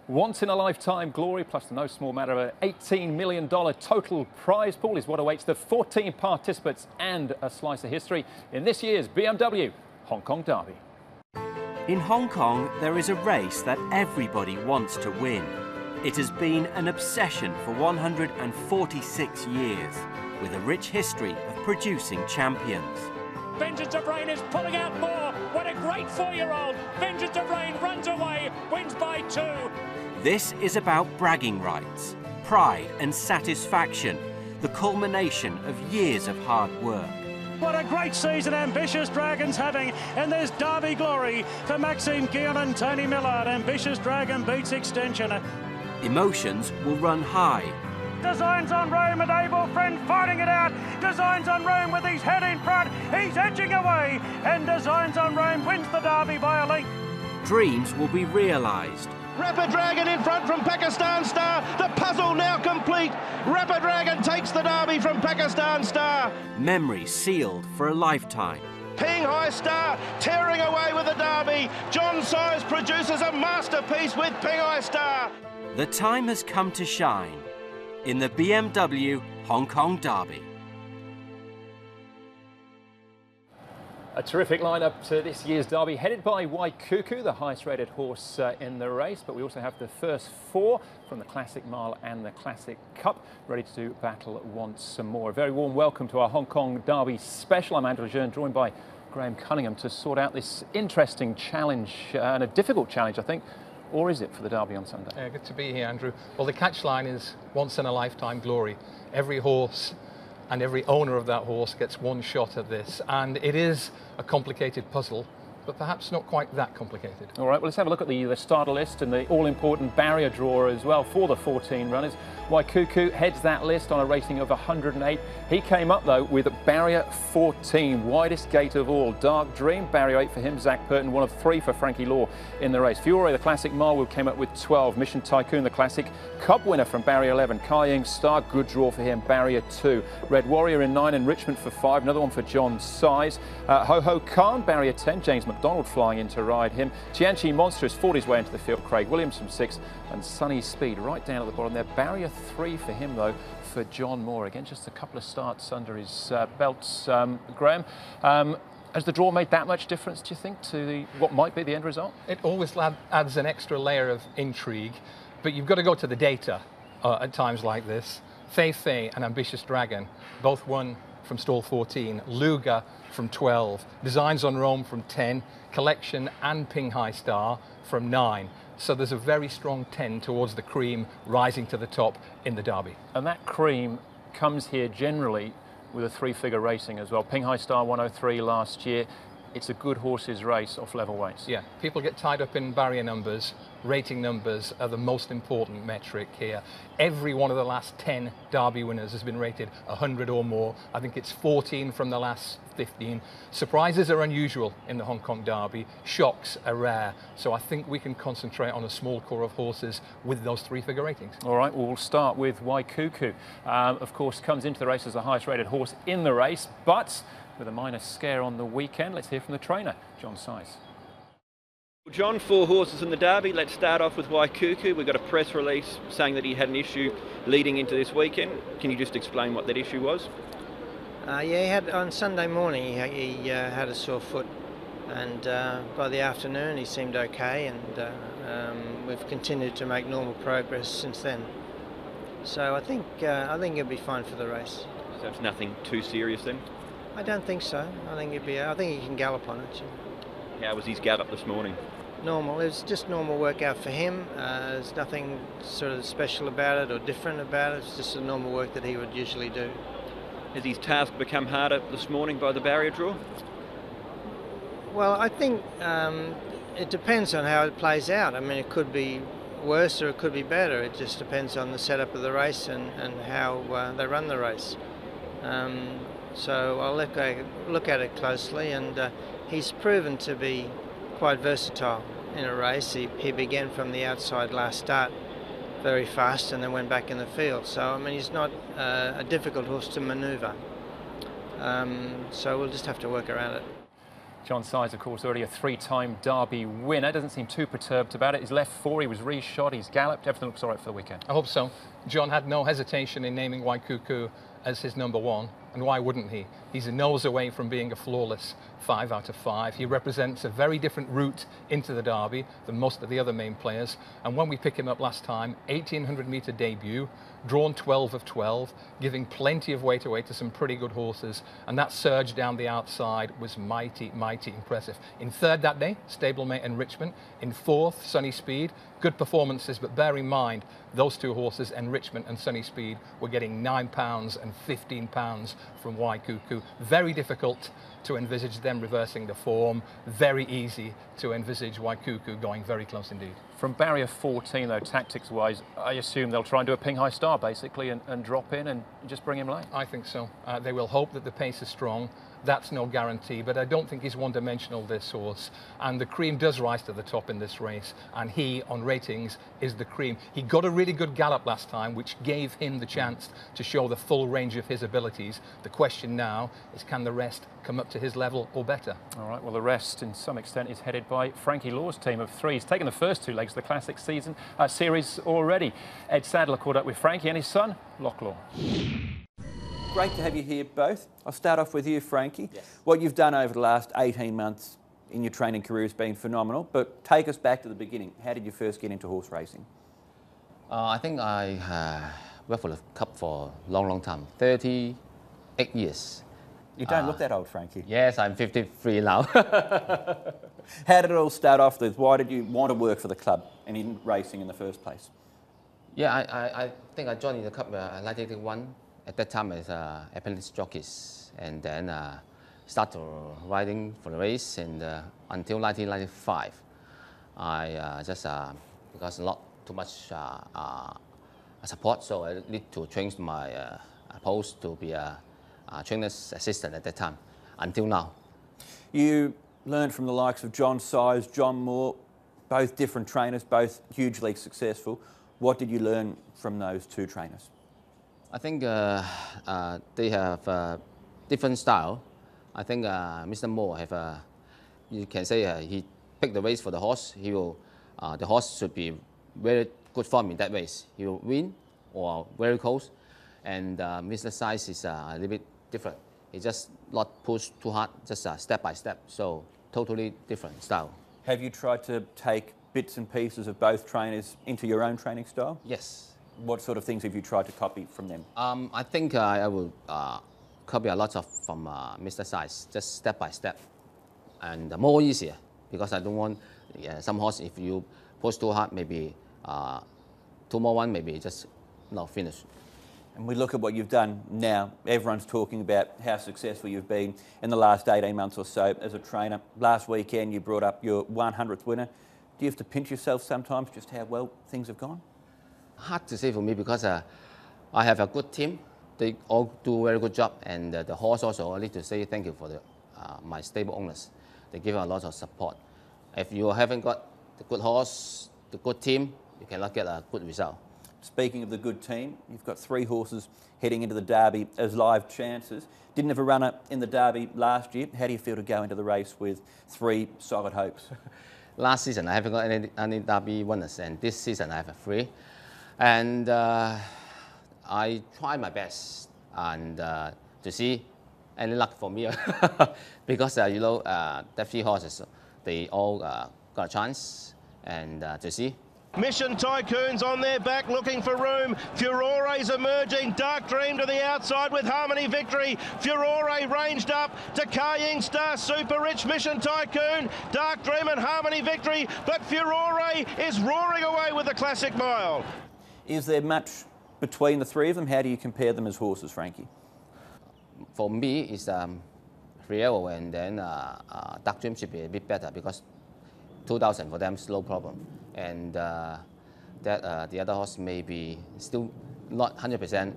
Once-in-a-lifetime glory, plus the no small matter of an $18 million total prize pool is what awaits the 14 participants and a slice of history in this year's BMW Hong Kong Derby. In Hong Kong, there is a race that everybody wants to win. It has been an obsession for 146 years, with a rich history of producing champions. Vengeance of Rain is pulling out more. What a great 4-year-old. Vengeance of Rain runs away, wins by 2. This is about bragging rights, pride and satisfaction, the culmination of years of hard work. What a great season Ambitious Dragon's having, and there's Derby glory for Maxime Guyon and Tony Millard. Ambitious Dragon beats Extension. Emotions will run high. Designs on Rome with Abel Friend fighting it out. Designs on Rome with his head in front. He's edging away. And Designs on Rome wins the Derby by a length. Dreams will be realised. Rapid Dragon in front from Pakistan Star. The puzzle now complete. Rapid Dragon takes the Derby from Pakistan Star. Memories sealed for a lifetime. Ping High Star tearing away with the Derby. John Size produces a masterpiece with Ping High Star. The time has come to shine in the BMW Hong Kong Derby. A terrific lineup to this year's Derby, headed by Waikuku, the highest rated horse in the race. But we also have the first 4 from the Classic Mile and the Classic Cup, ready to do battle once more. A very warm welcome to our Hong Kong Derby special. I'm Andrew Jeune, joined by Graham Cunningham to sort out this interesting challenge, and a difficult challenge, I think. Or is it for the Derby on Sunday? Yeah, good to be here, Andrew. Well, the catchline is once in a lifetime glory. Every horse and every owner of that horse gets one shot at this, and it is a complicated puzzle, but perhaps not quite that complicated. All right, well, let's have a look at the starter list and the all-important barrier draw as well for the 14 runners. Waikuku heads that list on a rating of 108. He came up, though, with barrier 14, widest gate of all. Dark Dream, barrier 8 for him. Zach Purton, one of 3 for Frankie Law in the race. Fiore, the Classic Marwood, came up with 12. Mission Tycoon, the Classic Cup winner from barrier 11. Kai Ying Star, good draw for him, barrier 2. Red Warrior in 9, Enrichment for 5. Another one for John Size. Ho Ho Khan, barrier 10. James McDonald flying in to ride him. Tianchi Monster has fought his way into the field. Craig Williams from 6. And Sunny Speed right down at the bottom there. Barrier 3 for him, though, for John Moore. Again, just a couple of starts under his belts. Graham, has the draw made that much difference, do you think, to what might be the end result? It always adds an extra layer of intrigue, but you've got to go to the data at times like this. Fei Fei and Ambitious Dragon both won from stall 14, Luga from 12, Designs on Rome from 10, Collection and Ping High Star from 9. So there's a very strong 10 towards the cream rising to the top in the Derby. And that cream comes here generally with a 3-figure racing as well. Ping High Star 103 last year. It's a good horses race off level weights. Yeah, people get tied up in barrier numbers. Rating numbers are the most important metric here. Every one of the last 10 Derby winners has been rated 100 or more. I think it's 14 from the last 15. Surprises are unusual in the Hong Kong Derby. Shocks are rare. So I think we can concentrate on a small core of horses with those 3-figure ratings. All right, well, we'll start with Waikuku. Of course, comes into the race as the highest rated horse in the race, but with a minor scare on the weekend. Let's hear from the trainer, John Size. John, 4 horses in the Derby. Let's start off with Waikuku. We got a press release saying that he had an issue leading into this weekend. Can you just explain what that issue was? Yeah, he had on Sunday morning he had a sore foot, and by the afternoon he seemed okay, and we've continued to make normal progress since then. So I think he'll be fine for the race. So it's nothing too serious then? I don't think so. I think he can gallop on it. How was his gallop this morning? Normal. It was just normal workout for him. There's nothing sort of special about it or different about it. It's just a normal work that he would usually do. Has his task become harder this morning by the barrier draw? Well, I think it depends on how it plays out. I mean, it could be worse or it could be better. It just depends on the setup of the race and how they run the race. So I'll look at it closely, and he's proven to be quite versatile in a race. He began from the outside last start very fast and then went back in the field. So, I mean, he's not a difficult horse to manoeuvre. So we'll just have to work around it. John Size, of course, already a 3-time Derby winner. Doesn't seem too perturbed about it. He's left 4, he was reshot, he's galloped. Everything looks all right for the weekend. I hope so. John had no hesitation in naming Waikuku as his number 1. And why wouldn't he? He's a nose away from being a flawless 5 out of 5. He represents a very different route into the Derby than most of the other main players. And when we picked him up last time, 1800-metre debut, drawn 12 of 12, giving plenty of weight away to some pretty good horses. And that surge down the outside was mighty, mighty impressive. In 3rd that day, stablemate and Richmond. In 4th, Sunny Speed. Good performances, but bear in mind, those 2 horses, Enrichment and Sunny Speed, were getting £9 and £15 from Waikuku. Very difficult to envisage them reversing the form. Very easy to envisage Waikuku going very close indeed. From barrier 14, though, tactics-wise, I assume they'll try and do a Ping High Star, basically, and drop in and just bring him late. I think so. They will hope that the pace is strong. That's no guarantee, but I don't think he's one-dimensional, this horse. And the cream does rise to the top in this race, and he, on ratings, is the cream. He got a really good gallop last time, which gave him the chance to show the full range of his abilities. The question now is, can the rest come up to his level or better? All right, well, the rest, in some extent, is headed by Frankie Law's team of 3. He's taken the first 2 legs of the Classic series already. Ed Sadler caught up with Frankie and his son, Locklaw. Great to have you here both. I'll start off with you, Frankie. Yes. What you've done over the last 18 months in your training career has been phenomenal, but take us back to the beginning. How did you first get into horse racing? I think I worked for the club for a long, long time, 38 years. You don't look that old, Frankie. Yes, I'm 53 now. How did it all start off with? Why did you want to work for the club and in racing in the first place? Yeah, I think I joined in the club in 1981. At that time, as apprentice jockeys, and then started riding for the race, and until 1995, I just because not too much support, so I need to change my post to be a trainer's assistant at that time, until now. You learned from the likes of John Size, John Moore, both different trainers, both hugely successful. What did you learn from those 2 trainers? I think they have a different style. I think Mr. Moore have you can say he picked the race for the horse. He will, the horse should be very good form in that race. He will win or very close. And Mr. Size is a little bit different. He just not push too hard, just step by step. So totally different style. Have you tried to take bits and pieces of both trainers into your own training style? Yes. What sort of things have you tried to copy from them? I think I will copy a lot from Mr. Size, just step by step, and more easier, because I don't want some horse, if you push too hard, maybe 2 more one, maybe just not finish. And we look at what you've done now. Everyone's talking about how successful you've been in the last 18 months or so as a trainer. Last weekend you brought up your 100th winner. Do you have to pinch yourself sometimes just how well things have gone? Hard to say for me, because I have a good team. They all do a very good job, and the horse also, I need to say thank you for my stable owners. They give a lot of support. If you haven't got the good horse, the good team, you cannot get a good result. Speaking of the good team, you've got 3 horses heading into the Derby as live chances. Didn't have a runner in the Derby last year. How do you feel to go into the race with 3 solid hopes? Last season I haven't got any Derby winners, and this season I have 3. And I try my best and to see any luck for me, because you know the 3 horses, they all got a chance, and to see. Mission Tycoon's on their back looking for room. Furore's emerging. Dark Dream to the outside with Harmony Victory. Furore ranged up to Carrying Star, Super Rich, Mission Tycoon, Dark Dream and Harmony Victory. But Furore is roaring away with the Classic Mile. Is there much between the 3 of them? How do you compare them as horses, Frankie? For me, it's Riel, and then Dark Dream should be a bit better, because 2,000 for them is no problem. And the other horse may be still not 100%.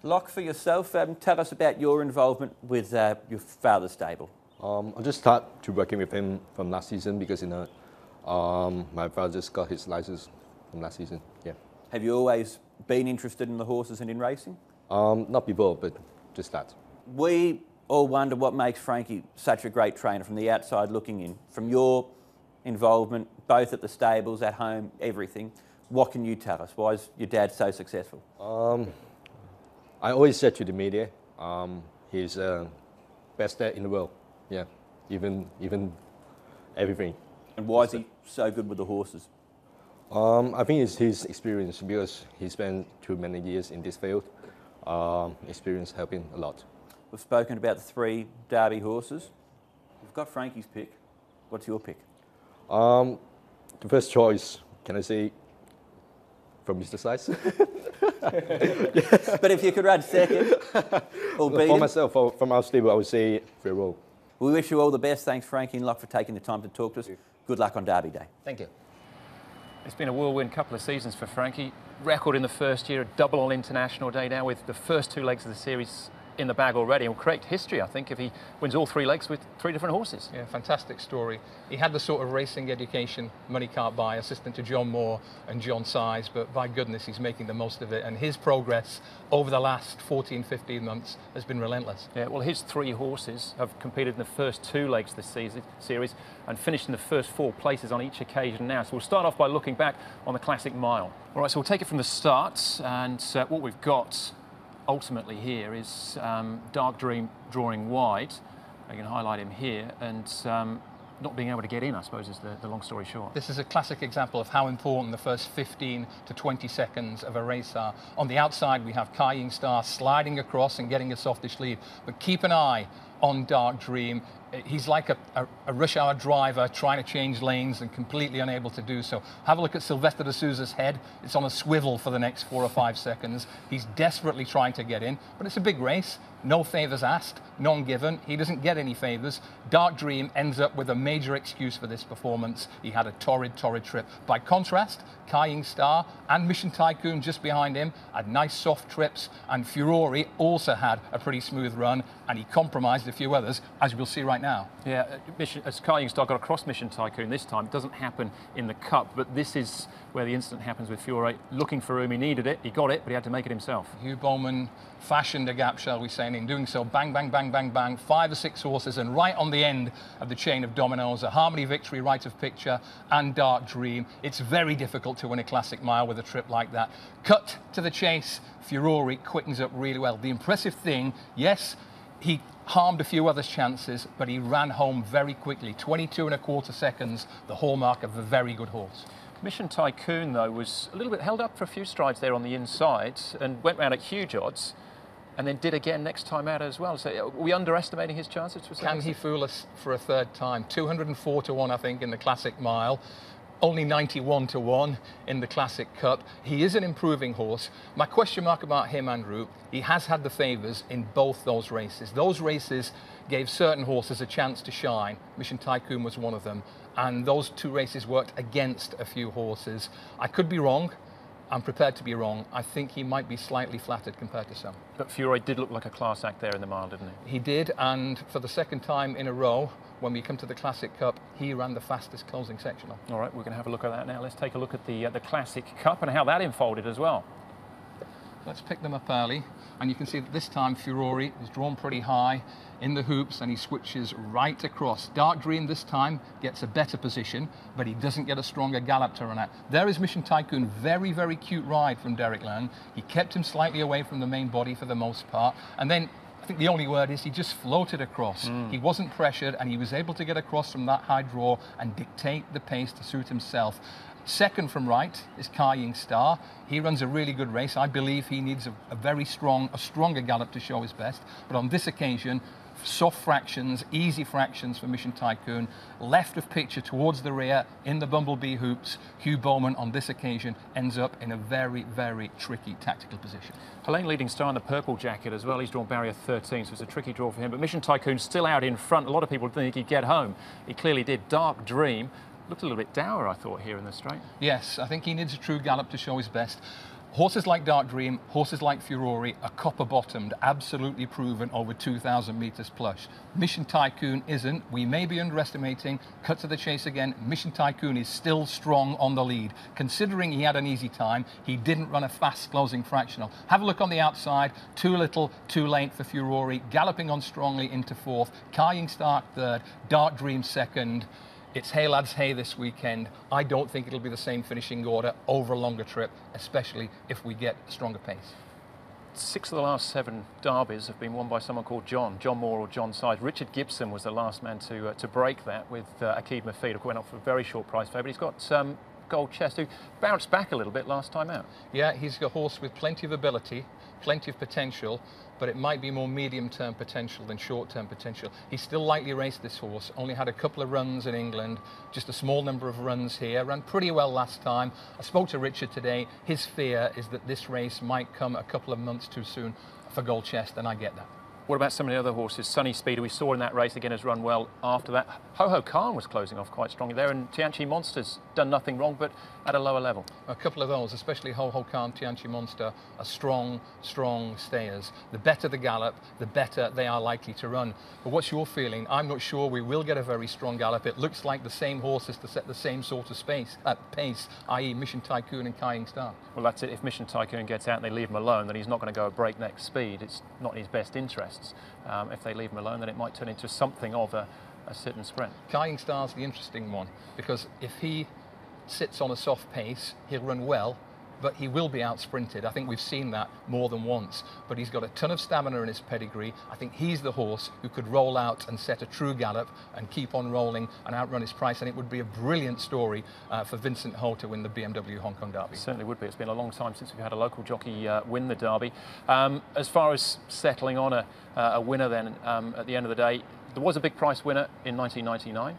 Lock, for yourself, tell us about your involvement with your father's stable. I just started to working with him from last season, because my father just got his license from last season. Yeah. Have you always been interested in the horses and in racing? Not before, but just that. We all wonder what makes Frankie such a great trainer from the outside looking in. From your involvement, both at the stables, at home, everything, what can you tell us? Why is your dad so successful? I always said to the media, he's best dad in the world. Yeah, even everything. And why is he so good with the horses? I think it's his experience, because he spent too many years in this field. Experience helping a lot. We've spoken about the 3 Derby horses. We've got Frankie's pick. What's your pick? The first choice, can I say, from Mr. Slice? But if you could run second, or beat For him. myself, from our stable, I would say Ferro. We wish you all the best. Thanks, Frankie and Locke, for taking the time to talk to us. Good luck on Derby Day. Thank you. It's been a whirlwind couple of seasons for Frankie. Record in the first year, a double on International Day now, with the first 2 legs of the series in the bag already, and will create history, I think, if he wins all 3 legs with 3 different horses. Yeah, fantastic story. He had the sort of racing education money can't buy, assistant to John Moore and John Size, but by goodness, he's making the most of it. And his progress over the last 14, 15 months has been relentless. Yeah, well, his 3 horses have competed in the first 2 legs of the series and finished in the first 4 places on each occasion now. So we'll start off by looking back on the Classic Mile. All right, so we'll take it from the start, and what we've got ultimately here is Dark Dream drawing wide. I can highlight him here, and not being able to get in, I suppose, is the long story short. This is a classic example of how important the first 15 to 20 seconds of a race are. On the outside, we have Kai Star sliding across and getting a softish lead, but keep an eye on Dark Dream. He's like a rush hour driver trying to change lanes and completely unable to do so. Have a look at Sylvester de Souza's head. It's on a swivel for the next 4 or 5 seconds. He's desperately trying to get in, but it's a big race. No favours asked, none given. He doesn't get any favours. Dark Dream ends up with a major excuse for this performance. He had a torrid trip. By contrast, Kai Star and Mission Tycoon just behind him had nice soft trips, and Furore also had a pretty smooth run, and he compromised a few others, as we'll see right now. Yeah, as Kai Star got across Mission Tycoon this time, it doesn't happen in the Cup, but this is where the incident happens with Furore. Looking for room, he needed it, he got it, but he had to make it himself. Hugh Bowman fashioned a gap, shall we say, and in doing so, bang, bang, bang, bang, bang, 5 or 6 horses, and right on the end of the chain of dominoes, a Harmony Victory, Right of Picture, and Dark Dream. It's very difficult to win a Classic Mile with a trip like that. Cut to the chase, Furore quickens up really well. The impressive thing, yes, he harmed a few others' chances, but he ran home very quickly. 22.25 seconds, the hallmark of a very good horse. Mission Tycoon, though, was a little bit held up for a few strides there on the inside and went round at huge odds, and then did again next time out as well. So are we underestimating his chances? Can he fool us for a 3rd time? 204 to 1, I think, in the Classic Mile. Only 91 to 1 in the Classic Cup. He is an improving horse. My question mark about him, Andrew, he has had the favours in both those races. Those races gave certain horses a chance to shine. Mission Tycoon was one of them. And those 2 races worked against a few horses. I could be wrong. I'm prepared to be wrong. I think he might be slightly flattered compared to some. But Furore did look like a class act there in the mile, didn't he? He did, and for the 2nd time in a row, when we come to the Classic Cup, he ran the fastest closing sectional. All right, we're going to have a look at that now. Let's take a look at the Classic Cup and how that unfolded as well. Let's pick them up early, and you can see that this time Furore is drawn pretty high in the hoops, and he switches right across. Dark Dream this time gets a better position, but he doesn't get a stronger gallop to run at. There is Mission Tycoon, very, very cute ride from Derek Lang. He kept him slightly away from the main body for the most part, and then I think the only word is he just floated across. He wasn't pressured, and he was able to get across from that high draw and dictate the pace to suit himself. 2nd from right is Kai Star. He runs a really good race. I believe he needs a stronger gallop to show his best. But on this occasion, soft fractions, easy fractions for Mission Tycoon. Left of picture towards the rear in the Bumblebee hoops. Hugh Bowman on this occasion ends up in a very, very tricky tactical position. Helene leading star in the purple jacket as well. He's drawn barrier 13, so it's a tricky draw for him. But Mission Tycoon still out in front. A lot of people didn't think he'd get home. He clearly did. Dark Dream looked a little bit dour, I thought, here in the straight. Yes, I think he needs a true gallop to show his best. Horses like Dark Dream, horses like Furore are copper-bottomed, absolutely proven over 2,000 metres plus. Mission Tycoon isn't. We may be underestimating. Cut to the chase again. Mission Tycoon is still strong on the lead. Considering he had an easy time, he didn't run a fast closing fractional. Have a look on the outside. Too little, too late for Furore. Galloping on strongly into fourth. Carrying Stark third. Dark Dream second. It's hey lads, hey this weekend. I don't think it'll be the same finishing order over a longer trip, especially if we get a stronger pace. 6 of the last 7 derbies have been won by someone called John Moore or John Sides. Richard Gibson was the last man to break that with Akid Mafid, who went up for a very short price favour. But he's got Gold Chest, who bounced back a little bit last time out. Yeah, he's a horse with plenty of ability, plenty of potential, but it might be more medium-term potential than short-term potential. He's still lightly raced, this horse, only had a couple of runs in England, just a small number of runs here, ran pretty well last time. I spoke to Richard today. His fear is that this race might come a couple of months too soon for Gold Chest, and I get that. What about some of the other horses? Sunny Speed, we saw in that race again, has run well after that. Ho Ho Khan was closing off quite strongly there, and Tianchi Monster's done nothing wrong, but at a lower level. A couple of those, especially Ho Ho Khan, Tianchi Monster, are strong stayers. The better the gallop, the better they are likely to run. But what's your feeling? I'm not sure we will get a very strong gallop. It looks like the same horses to set the same sort of pace, i.e. Mission Tycoon and Carrying Star. Well, that's it. If Mission Tycoon gets out and they leave him alone, then he's not going to go at breakneck speed. It's not in his best interest. If they leave him alone, then it might turn into something of a sit and sprint. Carrying Star's the interesting one, because if he sits on a soft pace, he'll run well, but he will be out sprinted. I think we've seen that more than once, but he's got a ton of stamina in his pedigree. I think he's the horse who could roll out and set a true gallop and keep on rolling and outrun his price, and it would be a brilliant story for Vincent Ho to win the BMW Hong Kong Derby. It certainly would be. It's been a long time since we've had a local jockey win the Derby. As far as settling on a winner then, at the end of the day, there was a big price winner in 1999.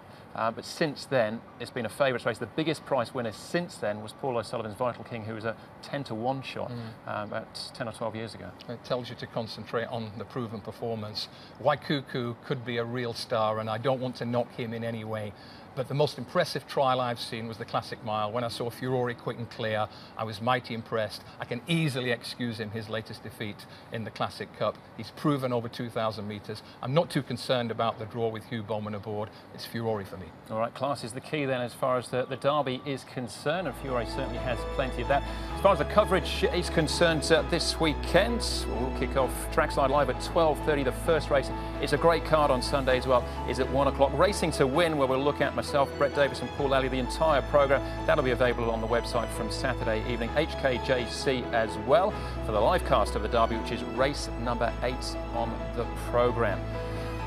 But since then, it's been a favourites race. The biggest price winner since then was Paul O'Sullivan's Vital King, who was a 10-to-1 shot about 10 or 12 years ago. It tells you to concentrate on the proven performance. Waikuku could be a real star, and I don't want to knock him in any way. But the most impressive trial I've seen was the Classic Mile. When I saw Furore quick and clear, I was mighty impressed. I can easily excuse him his latest defeat in the Classic Cup. He's proven over 2,000 metres. I'm not too concerned about the draw with Hugh Bowman aboard. It's Furore for me. All right, class is the key then as far as the Derby is concerned, and Furore certainly has plenty of that. As far as the coverage is concerned this weekend, we'll kick off Trackside Live at 12:30. The first race is a great card on Sunday as well, is at 1 o'clock. Racing to Win, where we'll look at myself, Brett Davis and Paul Alley, the entire programme. That'll be available on the website from Saturday evening. HKJC as well for the live cast of the Derby, which is race number 8 on the programme.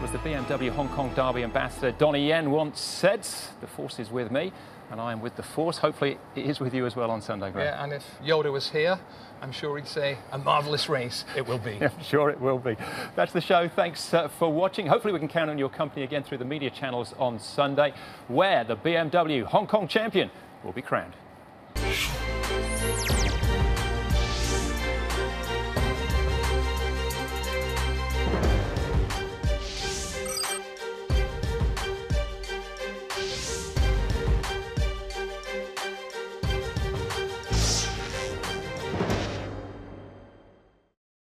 Was the BMW Hong Kong Derby ambassador Donnie Yen once said, "The force is with me, and I am with the force." Hopefully it is with you as well on Sunday, Graham. Yeah, and if Yoda was here, I'm sure he'd say, a marvellous race it will be. I'm sure it will be. That's the show. Thanks for watching. Hopefully we can count on your company again through the media channels on Sunday, where the BMW Hong Kong champion will be crowned.